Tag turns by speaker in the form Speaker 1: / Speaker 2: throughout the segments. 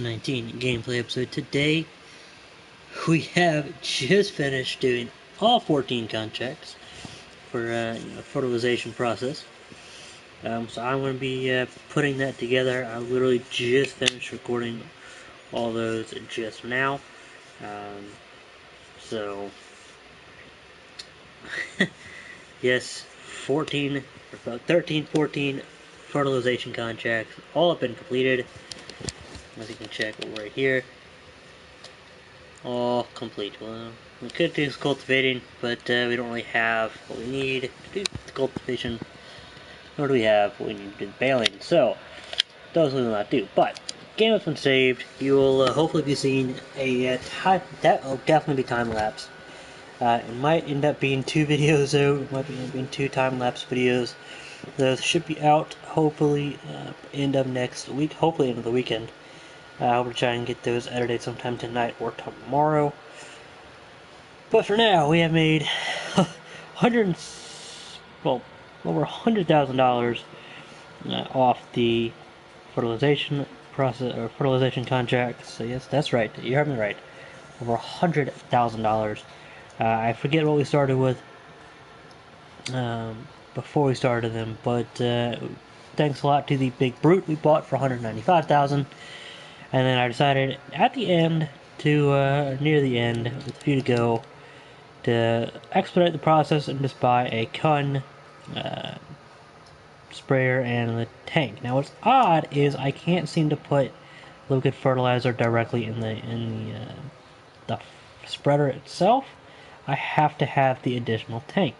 Speaker 1: 19 gameplay episode. Today we have just finished doing all 14 contracts for fertilization process. So I'm going to be putting that together. I literally just finished recording all those just now. So yes, 14, about 13, 14 fertilization contracts all have been completed. As you can check right here. All complete. Well, we could do cultivating, but we don't really have what we need to do the cultivation, nor do we have what we need to do the baling. So, those we will not do. But, game has been saved. You will hopefully be seeing a time, that will definitely be time lapse. It might end up being 2 videos though. It might be being 2 time lapse videos. Those should be out hopefully end of next week, hopefully end of the weekend. I will try and get those edited sometime tonight or tomorrow. But for now, we have made over $100,000 off the fertilization process or fertilization contracts. So yes, that's right. You heard me right. Over $100,000. I forget what we started with before we started them, but thanks a lot to the big brute we bought for $195,000. And then I decided at the end to near the end, with a few to go, to expedite the process and just buy a Kun sprayer and the tank. Now what's odd is I can't seem to put liquid fertilizer directly in the spreader itself. I have to have the additional tank.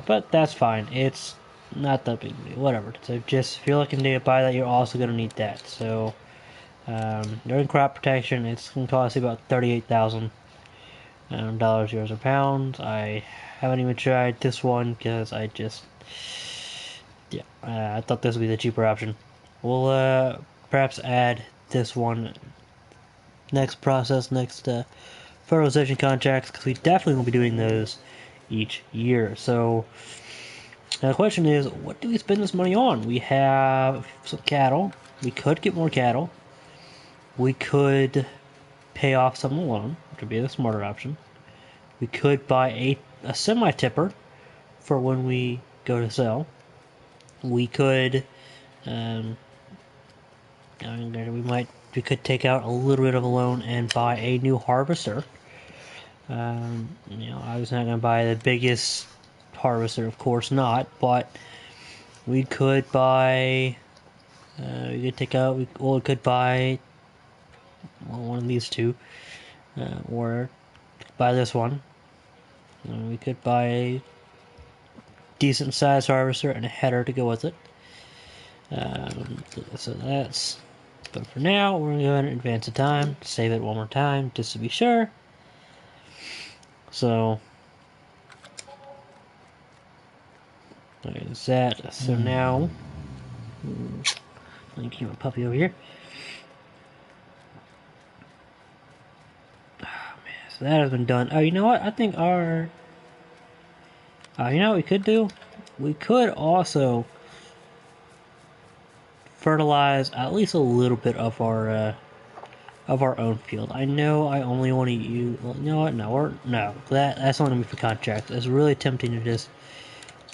Speaker 1: But that's fine. It's not that big deal. Whatever. So just if you're looking to buy that, you're also going to need that. So during crop protection, it's going to cost you about $38,000 euros or pounds. I haven't even tried this one because I thought this would be the cheaper option. We'll perhaps add this one next fertilization contracts, because we definitely will be doing those each year. So now the question is, what do we spend this money on? We have some cattle. We could get more cattle. We could pay off some loan, which would be the smarter option. We could buy a semi-tipper for when we go to sell. We could, we could take out a little bit of a loan and buy a new harvester. I was not going to buy the biggest harvester, of course not, but we could buy, we could buy one of these two, or buy this one. We could buy a decent sized harvester and a header to go with it. But for now, we're going to advance the time, save it one more time, just to be sure. So, there's that. So now, let me keep my puppy over here. Oh man, so that has been done. Oh, you know what? I think you know what we could do? We could also fertilize at least a little bit of our own field. I know I only want to use. Well, you know what? No. That's only gonna be for contracts. It's really tempting to just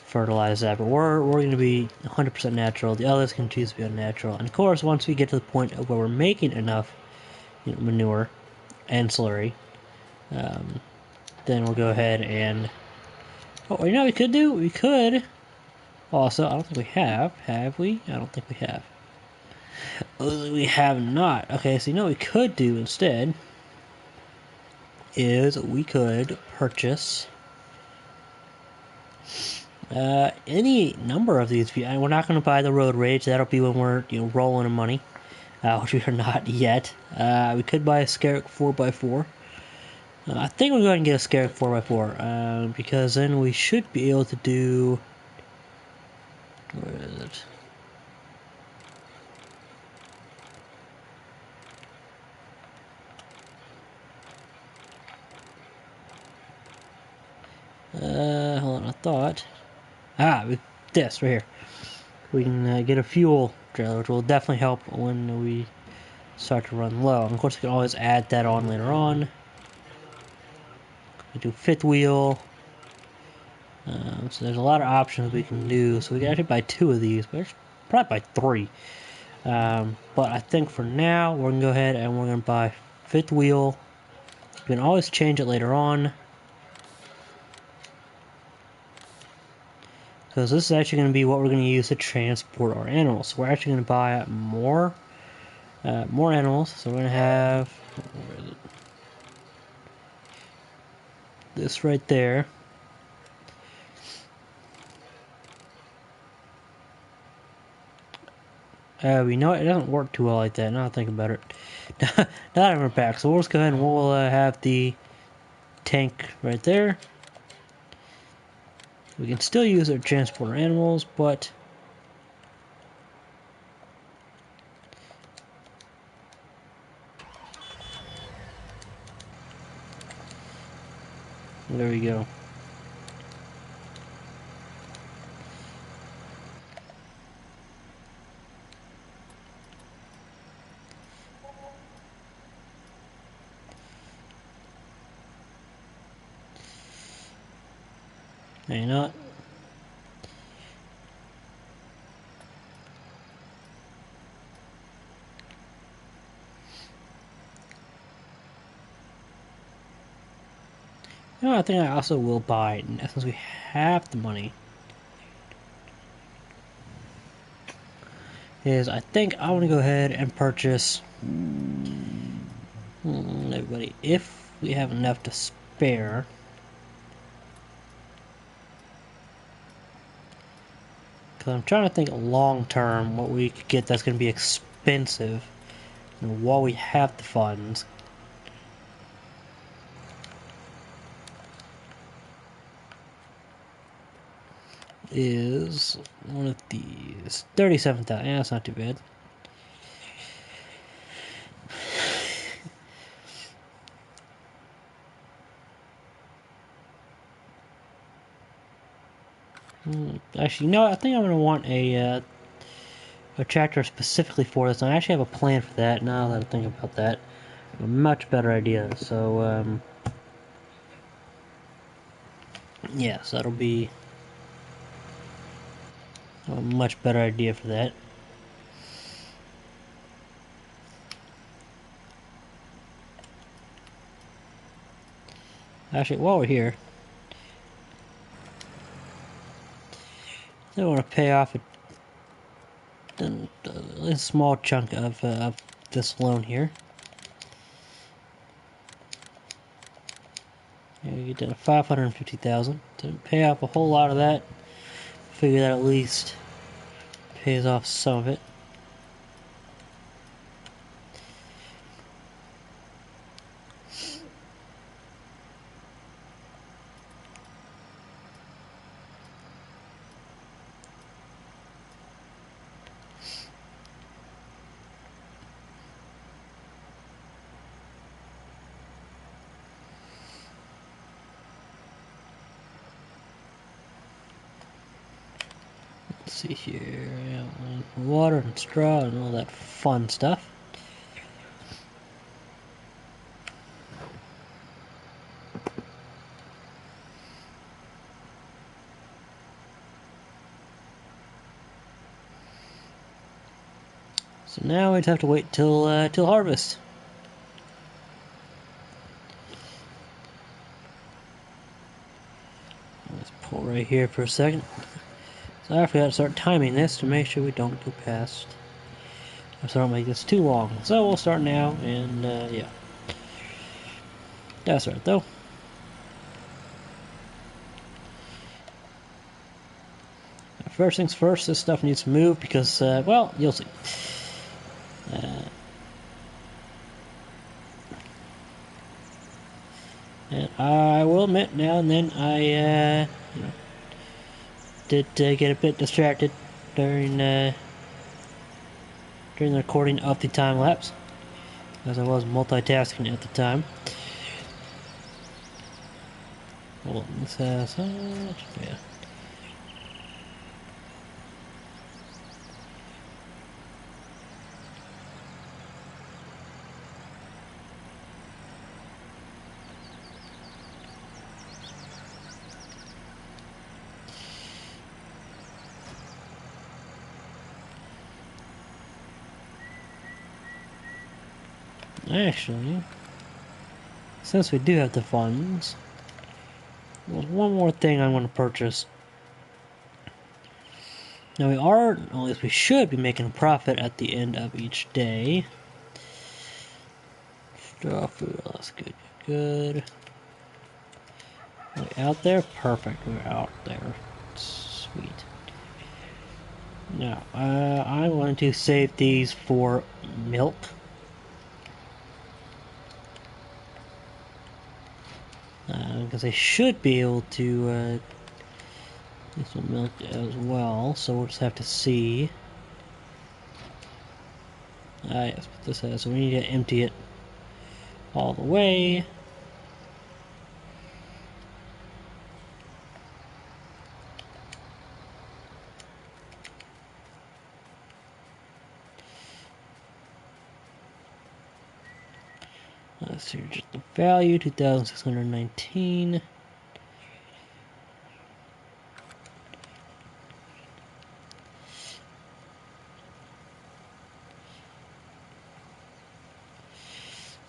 Speaker 1: fertilize that, but we're going to be 100% natural. The others can choose to be unnatural. And of course, once we get to the point of where we're making enough manure and slurry, then we'll go ahead and. Oh, you know what we could do? We could also. I don't think we have. Have we? I don't think we have. Oh, we have not. Okay, so you know what we could do instead is we could purchase any number of these. We're not going to buy the road rage. That'll be when we're rolling in money, which we are not yet. We could buy a Scarrick 4x4. I think we're going to get a Scarrick 4x4 because then we should be able to do. Where is it? Hold on, I thought. This right here. We can get a fuel trailer, which will definitely help when we start to run low. And of course, we can always add that on later on. We do fifth wheel. So there's a lot of options we can do. So we can actually buy 2 of these, but probably buy 3. But I think for now, we're going to go ahead and we're going to buy fifth wheel. We can always change it later on. Because this is actually going to be what we're going to use to transport our animals. So we're actually going to buy more animals. So we're going to have where is it? This right there. We know it doesn't work too well like that. Now I think about it. Not in our pack. So we'll just go ahead and we'll have the tank right there. We can still use it to transport our animals, but there we go. You know what? You know, I think I also will buy it, and since we have the money. Is I think I want to go ahead and purchase everybody if we have enough to spare. Because I'm trying to think long term what we could get that's going to be expensive, and while we have the funds. Is one of these 37,000? Yeah, that's not too bad. Actually, you know what? I think I'm going to want a tractor specifically for this. And I actually have a plan for that now that I think about that. A much better idea. So, yeah, so that'll be a much better idea for that. Actually, while we're here, I want to pay off a small chunk of this loan here. You did 550,000. Didn't pay off a whole lot of that. Figure that at least pays off some of it. Let's see here, water and straw and all that fun stuff. So now we'd have to wait till harvest. Let's pull right here for a second. So I forgot to start timing this to make sure we don't go past. So I don't make this too long. So we'll start now, and yeah. That's right, though. First things first, this stuff needs to move because, well, you'll see. And I will admit, now and then I did get a bit distracted during the recording of the time lapse, as I was multitasking at the time. Well, this has yeah. Actually, since we do have the funds, there's one more thing I want to purchase. Now we are, or at least we should be making a profit at the end of each day. Straw food, that's good, good. Are we out there? Perfect, we're out there. Sweet. Now, I'm going to save these for milk. Because I should be able to get some milk as well, so we'll just have to see. Yes, what this has, so we need to empty it all the way. Let's see, just the value, 2,619.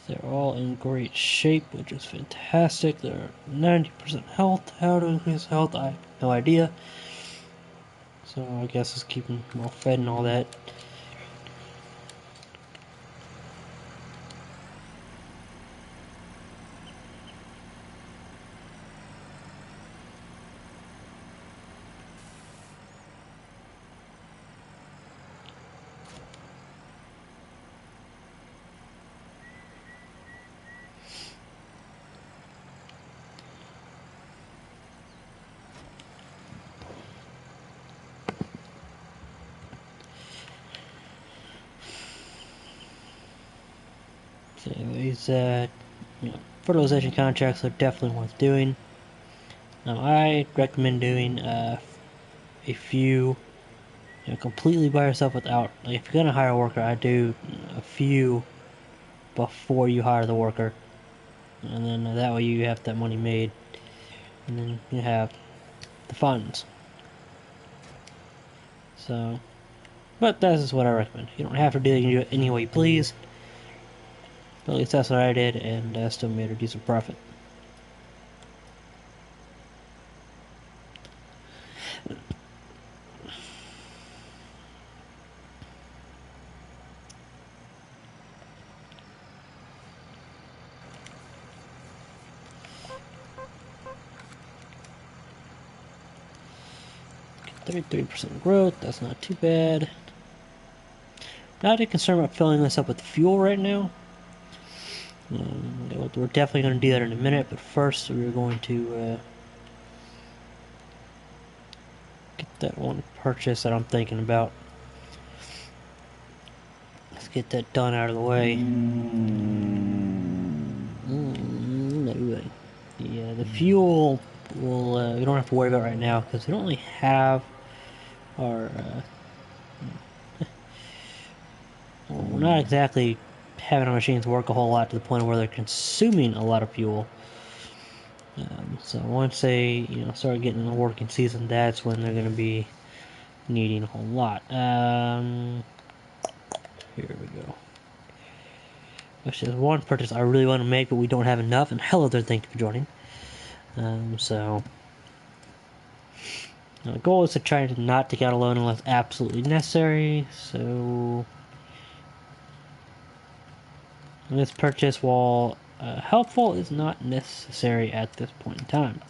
Speaker 1: They're all in great shape, which is fantastic. They're 90% health. How to increase health, I have no idea. So I guess it's keeping them well fed and all that. So these fertilization contracts are definitely worth doing. Now I recommend doing a few completely by yourself without, like, if you're gonna hire a worker, I do a few before you hire the worker, and then that way you have that money made, and then you have the funds. So, but that is what I recommend. You don't have to do it any way you please, but at least that's what I did, and still made a decent profit. Get 33% growth, that's not too bad. Not too concerned about filling this up with fuel right now. We're definitely going to do that in a minute, but first we're going to get that one purchase that I'm thinking about. Let's get that done out of the way. Yeah, the fuel will we don't have to worry about right now because we don't really have our well, we're not exactly having our machines work a whole lot to the point where they're consuming a lot of fuel. So once they start getting the working season, that's when they're going to be needing a whole lot. Here we go. Which is one purchase I really want to make, but we don't have enough. And hello there, thank you for joining. So the goal is to try to not take out a loan unless absolutely necessary. So this purchase, while helpful, is not necessary at this point in time.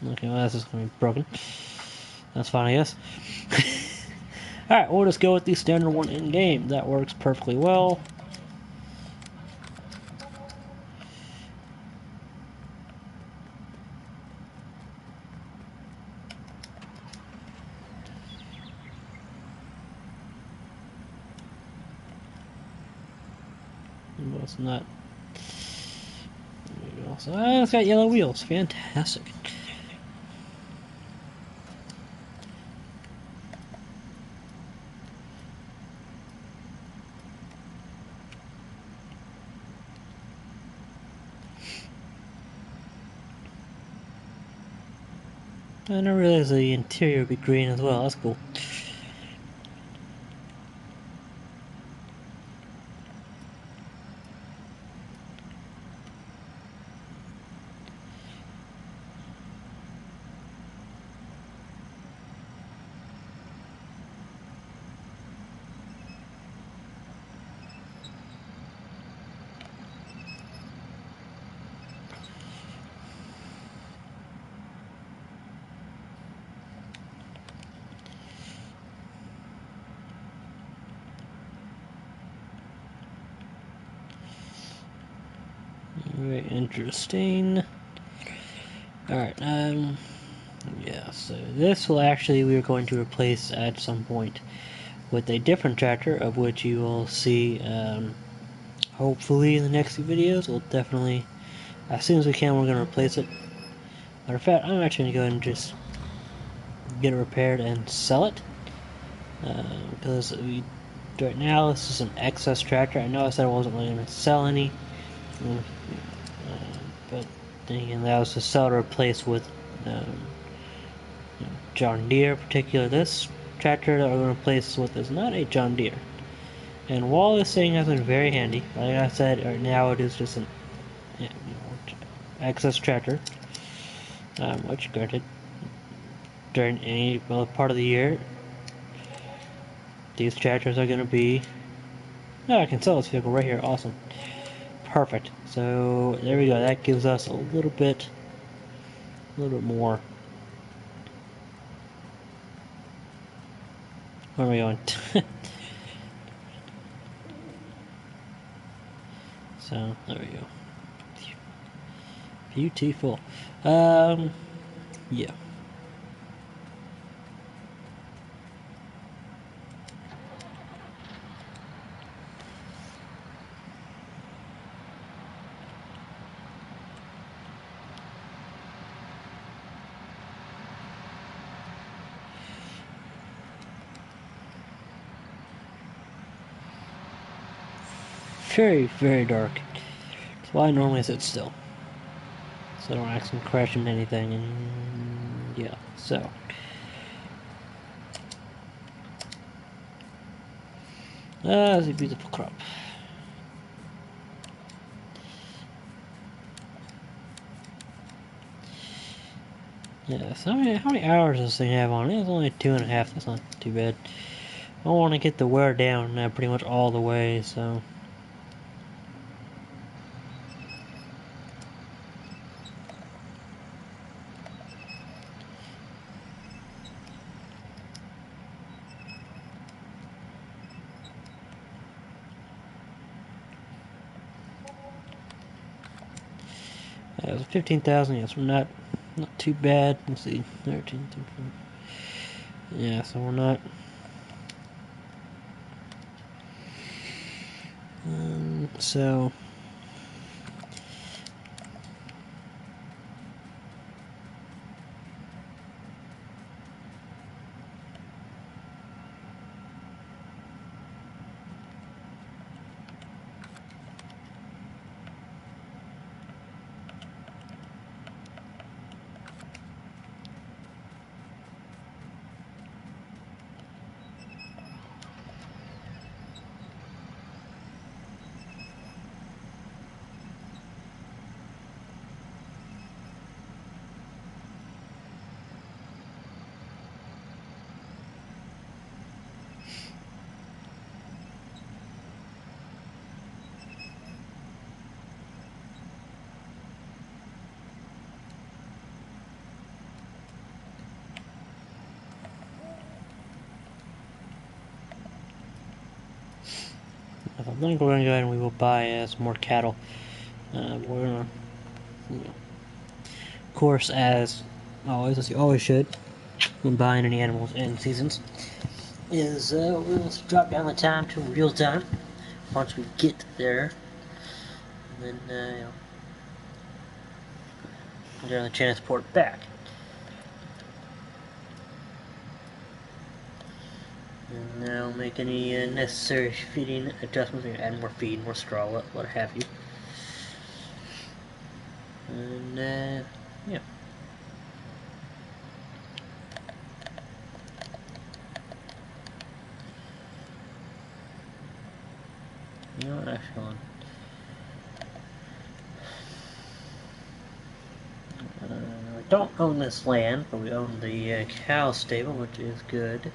Speaker 1: Okay, well, this is going to be broken. That's fine, I guess. Alright, we'll just go with the standard one in-game. That works perfectly well. Well, it's not. There we go. So, it's got yellow wheels. Fantastic. And I realize the interior would be green as well. That's cool. Very interesting. Alright, yeah, so this will actually, we're going to replace at some point with a different tractor, of which you will see, hopefully in the next few videos. We'll definitely, as soon as we can, we're going to replace it. Matter of fact, I'm actually going to go ahead and just get it repaired and sell it. Because right now, this is an excess tractor. I know I said I wasn't really going to sell any, but then again, that was to sell to replace with John Deere. In particular, this tractor that we're going to replace with is not a John Deere. And while this thing has been very handy, like I said, right now it is just an excess tractor, which granted, during any part of the year, these tractors are going to be... Oh, I can sell this vehicle right here. Awesome. Perfect. So, there we go. That gives us a little bit more. Where are we going? So, there we go. Beautiful. Yeah. Very, very dark. That's why I normally sit still, so I don't actually crash into anything. And yeah, so that's a beautiful crop. Yeah, so how many hours does this thing have on it? It's only 2.5. That's not too bad. I want to get the wear down pretty much all the way, so. It was 15,000. Yes, we're not too bad. Let's see, 13. Yeah, so we're not. So. I think we're going to go ahead and we will buy some more cattle. We're going to, of course, as always, as you always should, when buying any animals in seasons, is we'll drop down the time to real time once we get there. And then, get on the transport back. And now make any necessary feeding adjustments. Add more feed, more straw, what have you. And yeah. You know what, actually, we don't own this land, but we own the cow stable, which is good.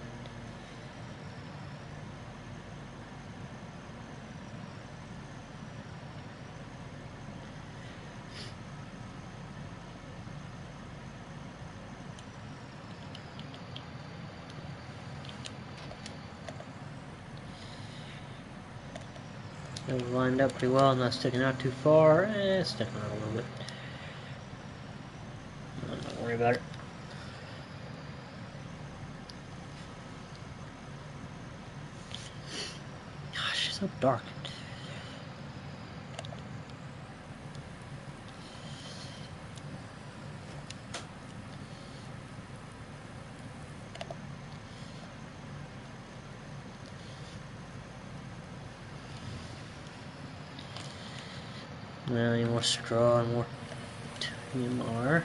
Speaker 1: It was lined up pretty well, not sticking out too far. Sticking out a little bit. Don't worry about it. Gosh, it's so dark. Now, any more straw and more TMR.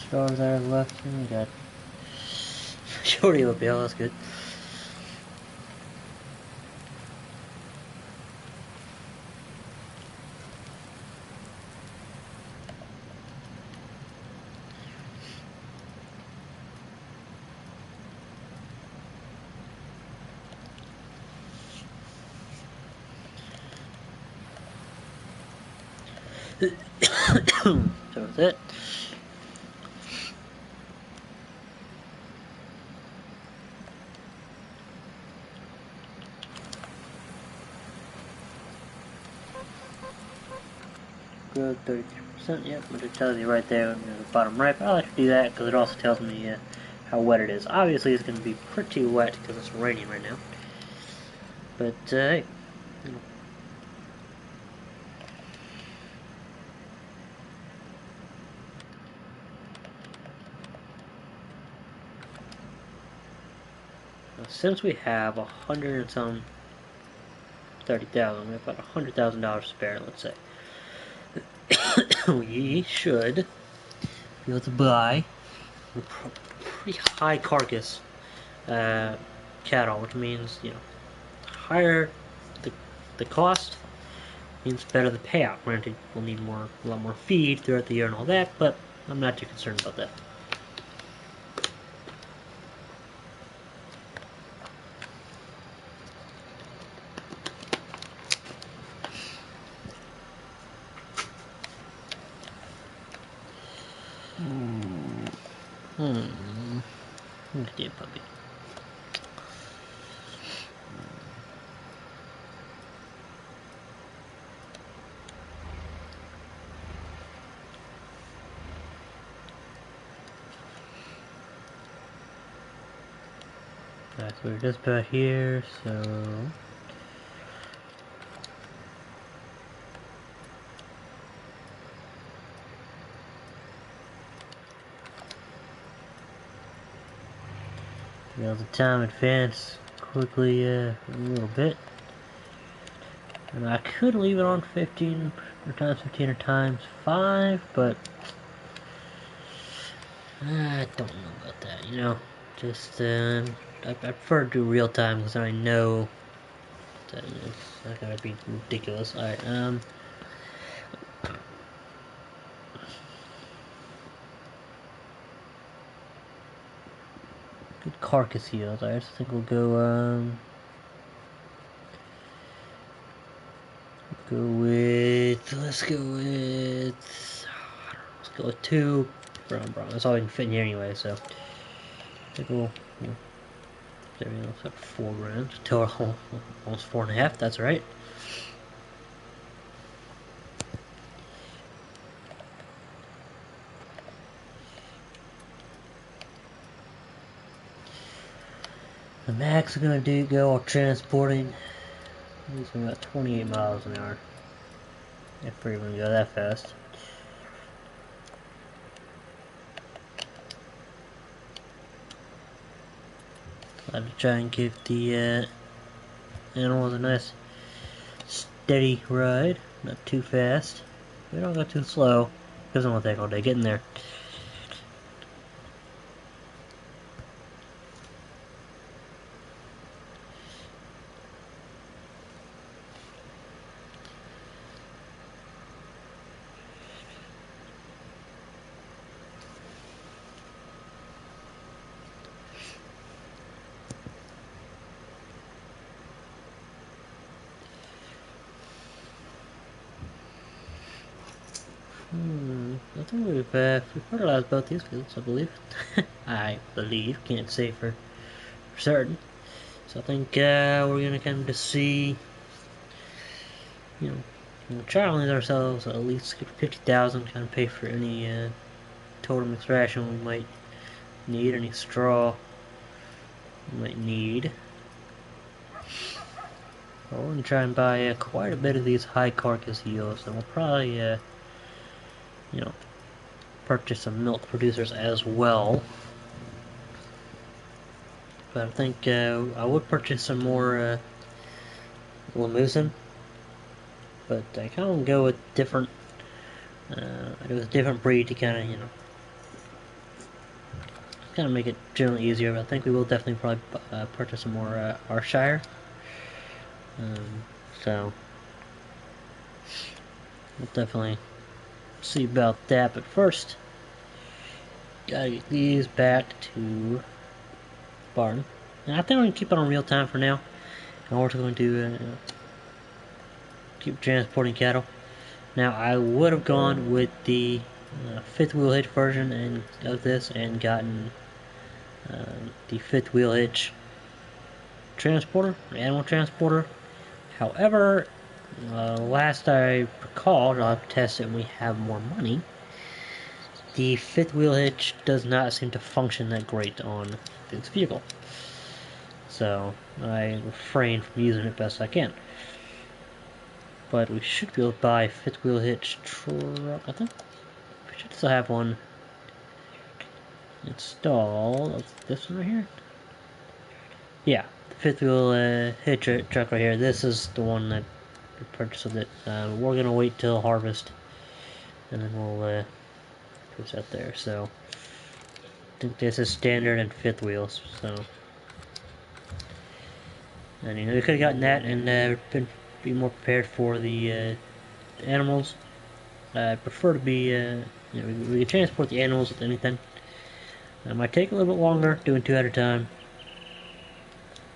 Speaker 1: Stars there left, and we got shorty of a bale, that's good. So that's it. Good, 33%, yep, but it tells you right there in the bottom right, but I like to do that because it also tells me how wet it is. Obviously it's going to be pretty wet because it's raining right now, but hey, you know. Since we have 100 and some 30,000, we have about $100,000 spare, let's say. We should be able to buy a pretty high carcass cattle, which means, you know, higher the cost means better the payout. Granted, we'll need a lot more feed throughout the year and all that, but I'm not too concerned about that. Look at that puppy. Alright, so we're just about here, so you know, the time advance quickly a little bit. And I could leave it on 15 or times 15 or times 5, but I don't know about that, you know. Just, I prefer to do real time because I know that it's not gonna be ridiculous. Alright, good carcass yield. I just think we'll go, let's go with 2 brown. That's all we can fit in here anyway, so I think we'll, there we go, it's up 4 grand, total almost 4.5, that's right. The max we're gonna go while transporting is about 28 miles an hour. If we're even gonna go that fast. I have to try and give the animals a nice steady ride, not too fast. We don't go too slow. Doesn't want to take all day getting there. I think we've fertilized both these fields, I believe. I believe, can't say for certain. So I think we're gonna kind of just see, we'll challenge ourselves at least get 50,000, kind of pay for any totem extraction we might need, any straw we might need. But we're gonna try and buy quite a bit of these high carcass yields, and we'll probably, purchase some milk producers as well. But I think I would purchase some more Limousin, but I kind of want to go with different, breed to kind of, make it generally easier. But I think we will definitely probably purchase some more Arshire. So we'll definitely see about that. But first, gotta get these back to barn. And I think we're gonna keep it on real time for now. And we're going to keep transporting cattle. Now I would have gone with the fifth wheel hitch version of this and gotten the fifth wheel hitch transporter, animal transporter. However, last I recall, I'll have to test it when we have more money. The fifth wheel hitch does not seem to function that great on this vehicle, so I refrain from using it best I can. But we should be able to buy a fifth wheel hitch truck. I think we should still have one installed. This one right here. Yeah, the fifth wheel hitch truck right here. This is the one that we purchased with it. We're gonna wait till harvest, and then we'll put that there. So I think this is standard and fifth wheels. So, and we could have gotten that and be more prepared for the animals. I prefer to be, we can transport the animals with anything. It might take a little bit longer doing two at a time,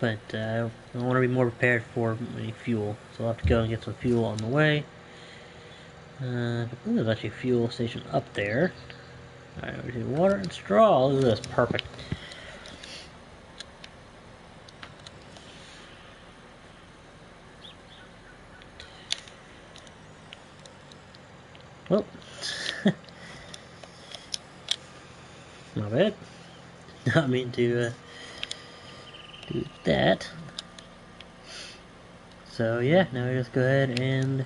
Speaker 1: but I want to be more prepared for any fuel, so I'll have to go and get some fuel on the way. I believe there's actually a fuel station up there. Alright, we see water and straw. Look at this, perfect. Well, not bad. Not mean to do that. So yeah, now we just go ahead and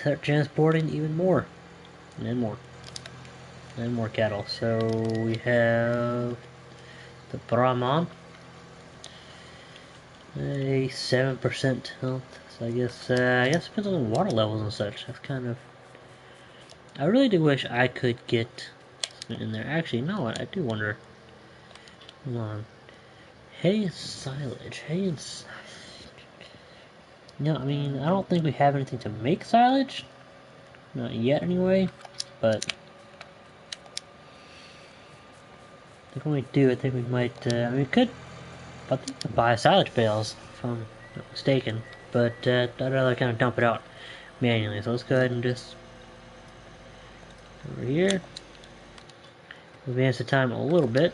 Speaker 1: start transporting even more, and more cattle. So we have the Brahman, a 7% health. So I guess it depends on the water levels and such. That's kind of. I really do wish I could get something in there. Actually, no, I do wonder. Hold on. Hay and silage. No, I mean, I don't think we have anything to make silage. Not yet, anyway. But I think when we do, I think we might. We could. I think buy silage bales, if I'm not mistaken. But I'd rather kind of dump it out manually. So let's go ahead and just over here. Advance the time a little bit.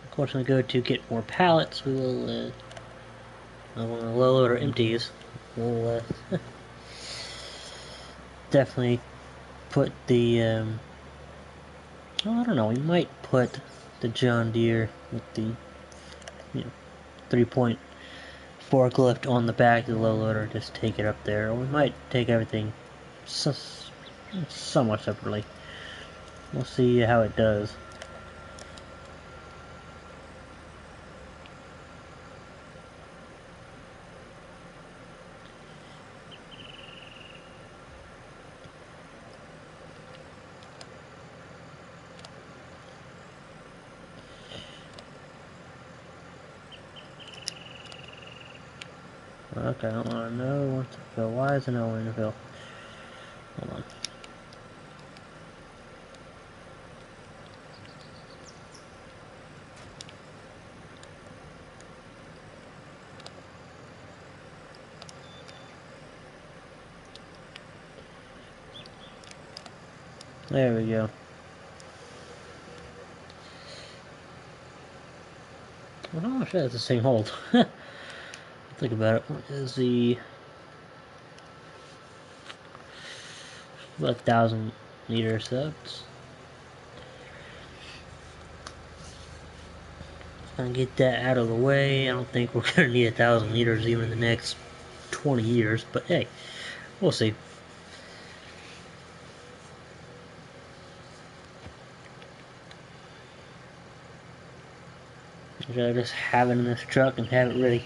Speaker 1: Of course, when we go to get more pallets, we will, when we load our empties, we'll definitely put the, well, I don't know, we might put the John Deere with the, 3-point forklift on the back of the low loader, just take it up there, or we might take everything somewhat separately. We'll see how it does. Okay, I don't want to know what to fill. Why is it not wanting to fill? Hold on. There we go. Oh shit, that's the same hold. Think about it. What is the... about 1,000 meter subs? Gonna get that out of the way. I don't think we're gonna need 1,000 liters even in the next 20 years, but hey, we'll see. I'd rather just have it in this truck and have it ready.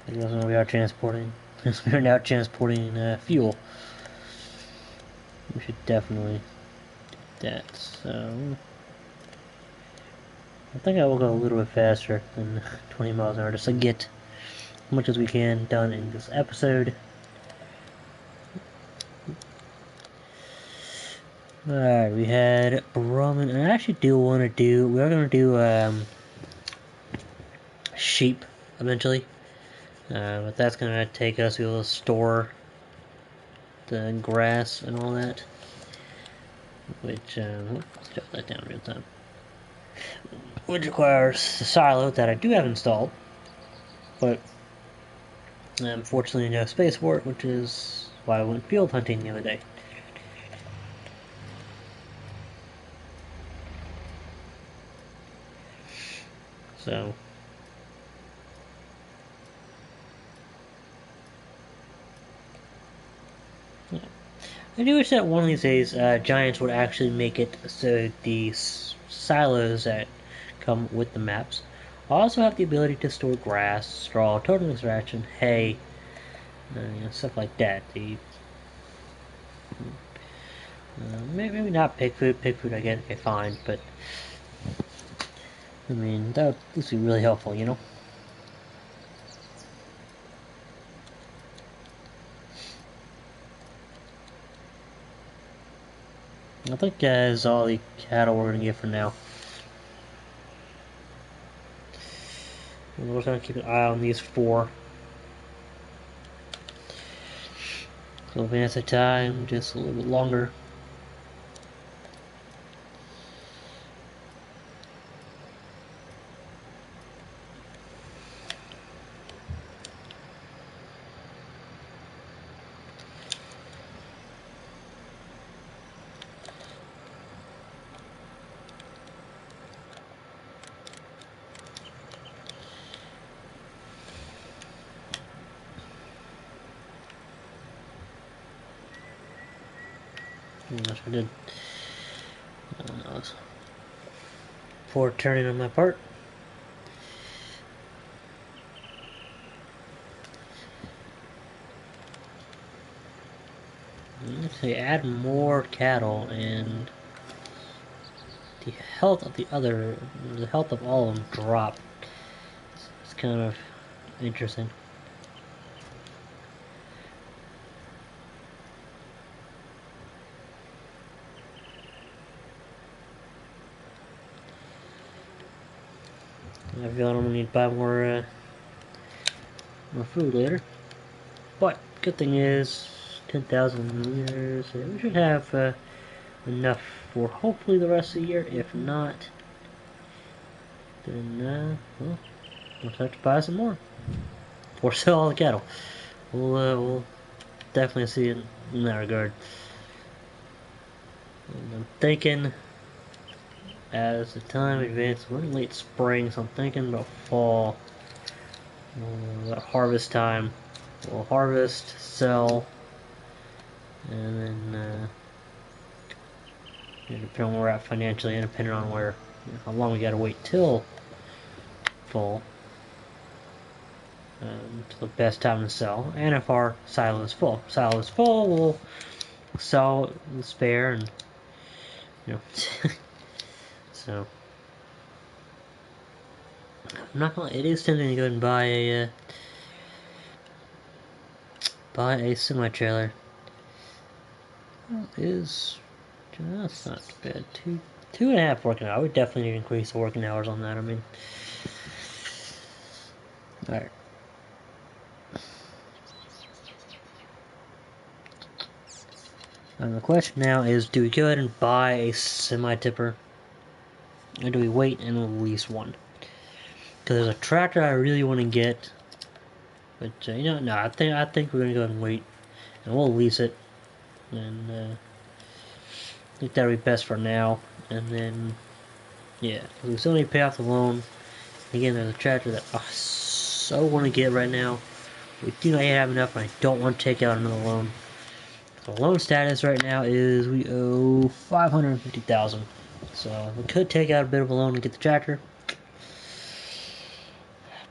Speaker 1: Because we are transporting, since we are now transporting fuel, we should definitely do that. So I think I will go a little bit faster than 20 miles an hour just to get as much as we can done in this episode. Alright, we had ramen, and I actually do want to do, we are going to do sheep eventually. But that's going to take us to be able to store the grass and all that. Which, let's jot that down real time. Which requires the silo that I do have installed. But, unfortunately no space for it, which is why I went field hunting the other day. So... I do wish that one of these days Giants would actually make it so the silos that come with the maps also have the ability to store grass, straw, total extraction, hay, stuff like that. Maybe not pig food. Pig food I get okay, fine, but I mean that would be really helpful, you know. I think that is all the cattle we're gonna get for now. And we're gonna keep an eye on these 4. So advance the time just a little bit longer. Yes, I did. Poor turning on my part. If they add more cattle and the health of all of them drop. It's kind of interesting. I feel I'm gonna need to buy more food later. But good thing is 10,000 liters. We should have enough for hopefully the rest of the year. If not, then well, we'll have to buy some more or sell all the cattle. We'll definitely see it in that regard. And I'm thinking as the time advances, we're in late spring, so I'm thinking about fall, about harvest time. We'll harvest, sell, and then depending on where we're at financially, and depending on where, how long we gotta wait till fall, to the best time to sell. And if our silo is full, we'll sell the spare, and so I'm not gonna. It is tempting to go and buy a semi trailer. That's not bad. Two and a half working hours. I would definitely need to increase the working hours on that. I mean, all right. And the question now is, do we go ahead and buy a semi-tipper, or do we wait and lease one? Because there's a tractor I really want to get, but no, I think we're gonna go ahead and wait, and we'll lease it, and I think that'll be best for now. And then, yeah, we still need to pay off the loan. Again, there's a tractor that I so want to get right now. We do not yet have enough, and I don't want to take out another loan. The loan status right now is we owe $550,000. So we could take out a bit of a loan to get the tractor,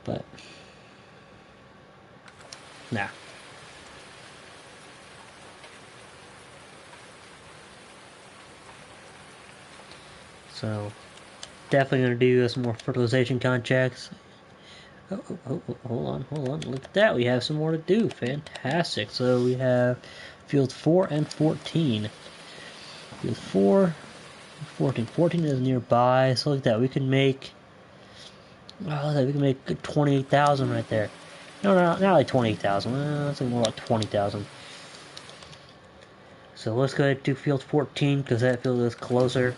Speaker 1: but nah. So definitely gonna do some more fertilization contracts. Oh, hold on, look at that, we have some more to do. Fantastic. So we have field 4 and 14. Field 4, 14 is nearby, so look at that, we can make, we can make good 28,000 right there. No, not like 28,000, let's say more like 20,000. So let's go ahead and do field 14, because that field is closer.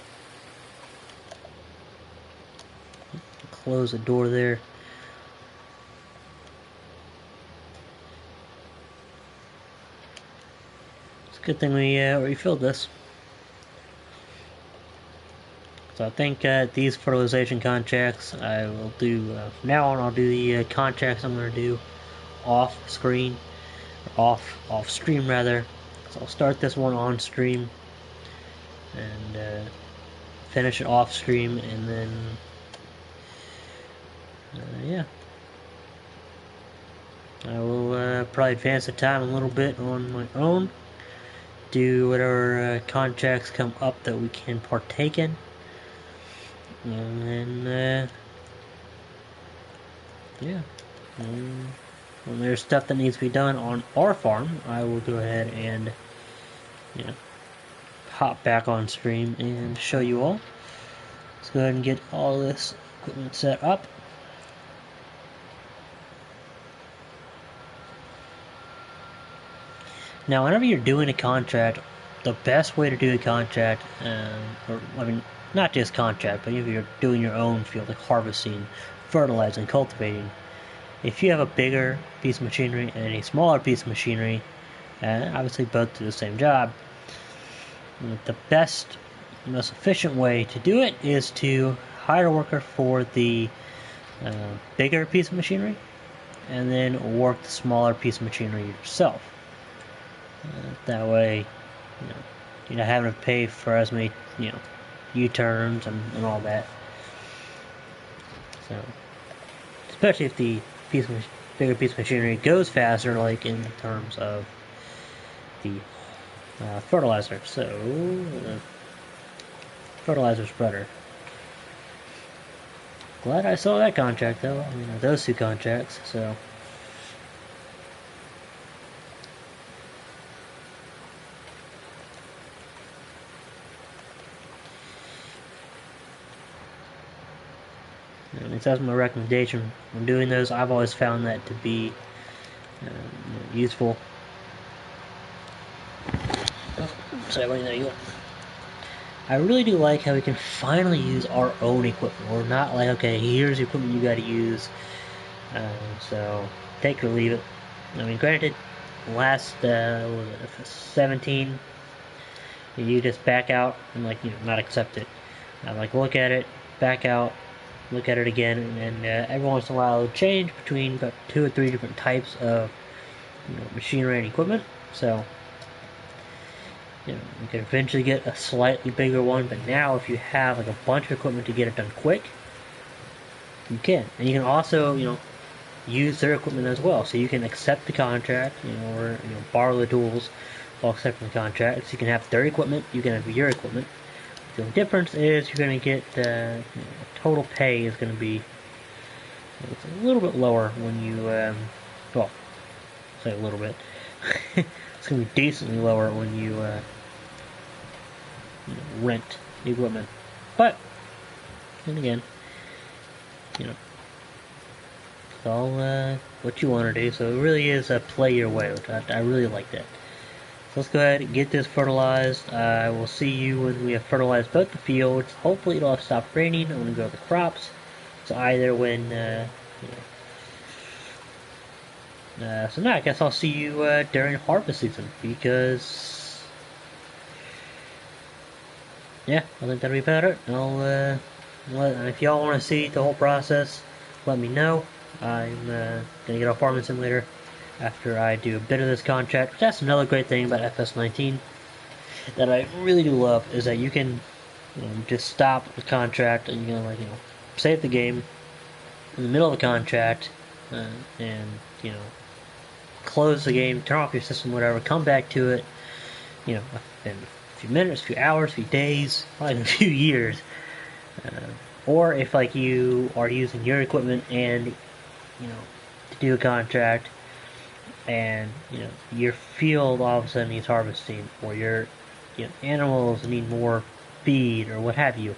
Speaker 1: Close the door there. It's a good thing we refilled this. So I think these fertilization contracts I will do from now on. I'll do the contracts I'm going to do off screen, or off stream rather. So I'll start this one on stream and finish it off stream, and then yeah, I will probably advance the time a little bit on my own. Do whatever contracts come up that we can partake in. And then, yeah. When there's stuff that needs to be done on our farm, I will go ahead and, hop back on stream and show you all. Let's go ahead and get all this equipment set up. Now, whenever you're doing a contract, the best way to do a contract, not just contract, but if you're doing your own field, like harvesting, fertilizing, cultivating, if you have a bigger piece of machinery and a smaller piece of machinery, obviously both do the same job, the best, most efficient way to do it is to hire a worker for the bigger piece of machinery, and then work the smaller piece of machinery yourself. That way, you're not having to pay for as many, U-turns and all that. So, especially if the bigger piece of machinery goes faster, like in terms of the fertilizer. So, fertilizer spreader. Glad I saw that contract though. Those two contracts. So. That's my recommendation when doing those. I've always found that to be useful. Oh, sorry, there you go. I really do like how we can finally use our own equipment. We're not like, okay, here's the equipment you gotta use, so take it or leave it. I mean, granted, last, what was it, FS17, you just back out and, like, not accept it. Like, look at it, back out, look at it again, and every once in a while it'll change between about 2 or 3 different types of machinery and equipment. So, you can eventually get a slightly bigger one, but now if you have like a bunch of equipment to get it done quick, you can. And you can also, use their equipment as well. So you can accept the contract, or borrow the tools while accepting the contract. So you can have their equipment, you can have your equipment. The only difference is you're going to get total pay is going to be it's a little bit lower when you well, say a little bit. It's going to be decently lower when you rent the equipment. But then again, it's all what you want to do. So it really is a play your way, which I really like that. So let's go ahead and get this fertilized. I will see you when we have fertilized both the fields. Hopefully it'll have stopped raining. I'm going to grow the crops. So either when, so now I guess I'll see you during harvest season, because, yeah, I think that'll be about it. If y'all want to see the whole process, let me know. I'm going to get a farming simulator after I do a bit of this contract. That's another great thing about FS19 that I really do love, is that you can just stop the contract and save the game in the middle of the contract and close the game, turn off your system, whatever, come back to it, in a few minutes, a few hours, a few days, probably a few years. Or if you are using your equipment and to do a contract, and your field all of a sudden needs harvesting, or your animals need more feed, or what have you,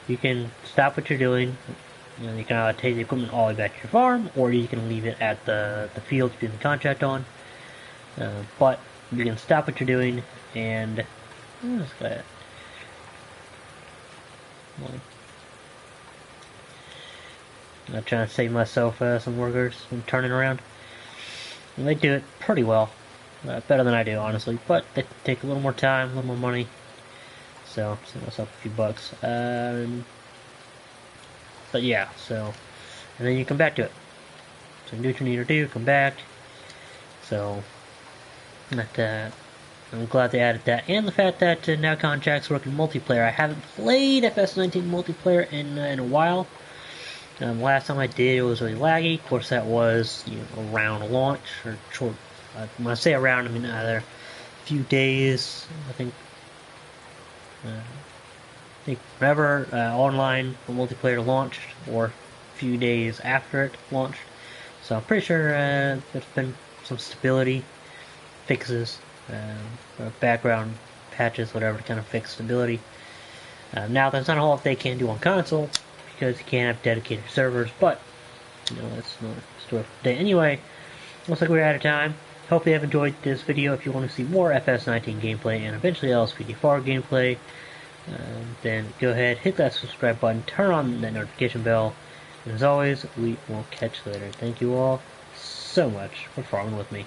Speaker 1: you can stop what you're doing. You can either take the equipment all the way back to your farm, or you can leave it at the field you're doing the contract on. But you can stop what you're doing, and let's go ahead. I'm trying to save myself some workers from turning around. And they do it pretty well. Better than I do, honestly. But they take a little more time, a little more money. So, save myself a few bucks. But yeah, so. And then you come back to it. So you do what you need to do, come back. So, I'm glad they added that. And the fact that now contracts work in multiplayer. I haven't played FS19 multiplayer in a while. Last time I did, it was really laggy. Of course, that was around launch, or short. When I say around, I mean either a few days. I think whenever online multiplayer launched, or a few days after it launched. So I'm pretty sure there's been some stability fixes, background patches, whatever, to kind of fix stability. Now, there's not a whole lot they can do on console, because you can't have dedicated servers, but that's another story for today. Anyway, looks like we're out of time. Hope you have enjoyed this video. If you want to see more FS19 gameplay and eventually LSPD4 gameplay, then go ahead, hit that subscribe button, turn on that notification bell, and as always, we will catch you later. Thank you all so much for farming with me.